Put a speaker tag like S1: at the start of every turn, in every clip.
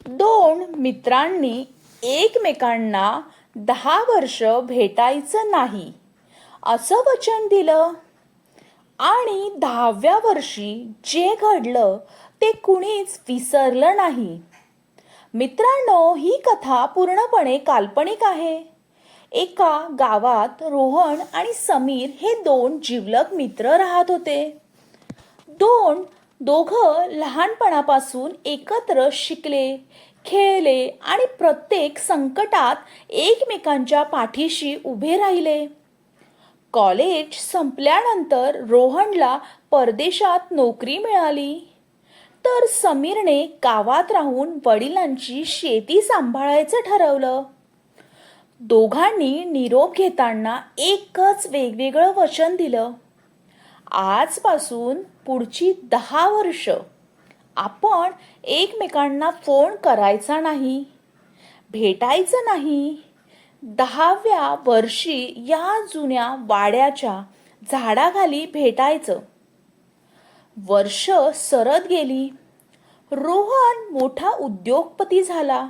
S1: दोन मित्रांनी एकमेकांना 10 वर्ष भेटायचं नाही असं वचन दिलं आणि 10व्या वर्षी जे घडलं ते कुणीच विसरलं नाही. मित्रांनो, ही कथा पूर्णपणे काल्पनिक आहे. एका गावात रोहन आणि समीर हे दोन जिवलग मित्र राहत होते. दोघं लहानपणापासून एकत्र शिकले, खेळले आणि प्रत्येक संकटात एकमेकांच्या पाठीशी उभे राहिले. कॉलेज संपल्यानंतर रोहनला परदेशात नोकरी मिळाली, तर समीरने गावात राहून वडिलांची शेती सांभाळायचं ठरवलं. दोघांनी निरोप घेताना एकच वेगवेगळं वचन दिलं. आजपासून पुढची 10 वर्ष आपण एकमेकांना फोन करायचा नाही, भेटायचं नाही. 10व्या वर्षी या जुन्या वाड्याच्या झाडाखाली भेटायचं. वर्ष सरत गेली. रोहन मोठा उद्योगपती झाला.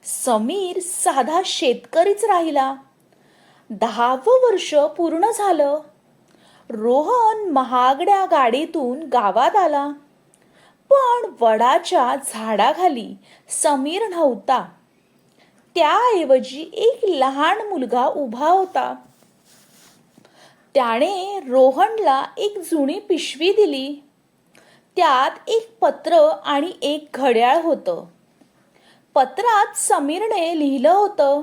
S1: समीर साधा शेतकरीच राहिला. 10वं वर्ष पूर्ण झालं. रोहन महागड्या गाडीतून गावात आला, पण वडाच्या झाडाखाली समीर नव्हता. त्याऐवजी एक लहान मुलगा उभा होता. त्याने रोहनला एक जुनी पिशवी दिली. त्यात एक पत्र आणि एक घड्याळ होतं. पत्रात समीरने लिहिलं होतं,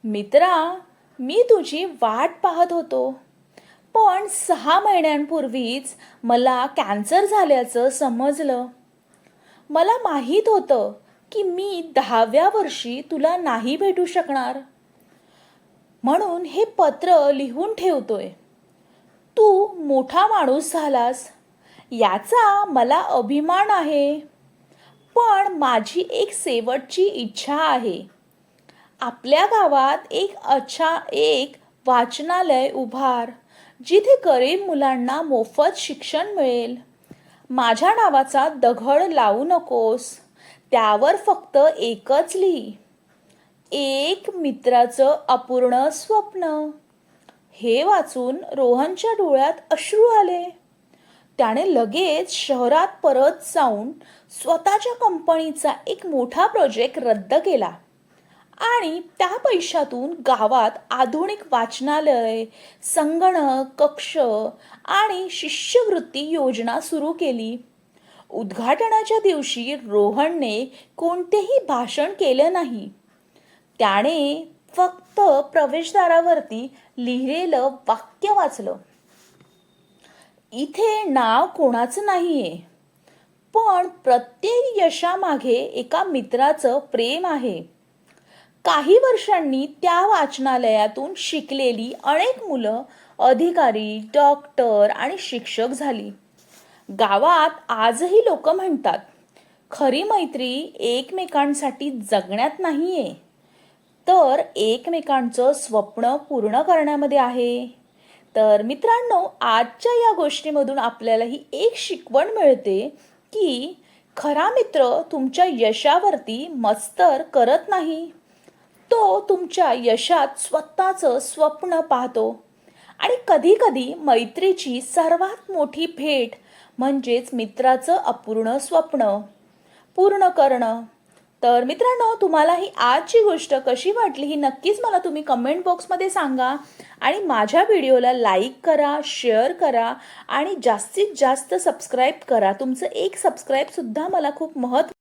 S1: मित्रा, मी तुझी वाट पाहत होतो, पण 6 महिन्यांपूर्वीच मला कॅन्सर झाल्याचं समजलं. मला माहीत होतं की मी 10व्या वर्षी तुला नाही भेटू शकणार, म्हणून हे पत्र लिहून ठेवतोय. तू मोठा माणूस झालास याचा मला अभिमान आहे, पण माझी एक शेवटची इच्छा आहे. आपल्या गावात एक वाचनालय उभार, जिथे गरीब मुलांना मोफत शिक्षण मिळेल. माझ्या नावाचा दगड लावू नकोस, त्यावर फक्त एकच लिही, एक मित्राचं अपूर्ण स्वप्न. हे वाचून रोहनच्या डोळ्यात अश्रू आले. त्याने लगेच शहरात परत जाऊन स्वतःच्या कंपनीचा एक मोठा प्रोजेक्ट रद्द केला आणि त्या पैशातून गावात आधुनिक वाचनालय, संगणक कक्ष आणि शिष्यवृत्ती योजना सुरू केली. उद्घाटनाच्या दिवशी रोहनने कोणतेही भाषण केलं नाही. त्याने फक्त प्रवेशद्वारावरती लिहिलेलं वाक्य वाचलं, इथे नाव कोणाचं नाहीये, पण प्रत्येक यशामागे एका मित्राचं प्रेम आहे. काही वर्षांनी त्या वाचनालयातून शिकलेली अनेक मुलं अधिकारी, डॉक्टर आणि शिक्षक झाली. गावात आजही लोक म्हणतात, खरी मैत्री एकमेकांसाठी जगण्यात नाहीये, तर एकमेकांचं स्वप्न पूर्ण करण्यामध्ये आहे. तर मित्रांनो, आजच्या या गोष्टीमधून आपल्याला ही एक शिकवण मिळते की खरा मित्र तुमच्या यशावरती मत्सर करत नाही. तो तुमच्या यशात स्वतःचं स्वप्न पाहतो आणि कधीकधी मैत्रीची सर्वात मोठी भेट म्हणजेच मित्राचं अपूर्ण स्वप्न पूर्ण करणं. तर मित्रांनो, तुम्हाला ही आजची गोष्ट कशी वाटली ही नक्कीच मला तुम्ही कमेंट बॉक्समध्ये सांगा आणि माझ्या व्हिडिओला लाईक करा, शेअर करा आणि जास्तीत जास्त सबस्क्राईब करा. तुमचं एक सबस्क्राईबसुद्धा मला खूप महत्त्वाचं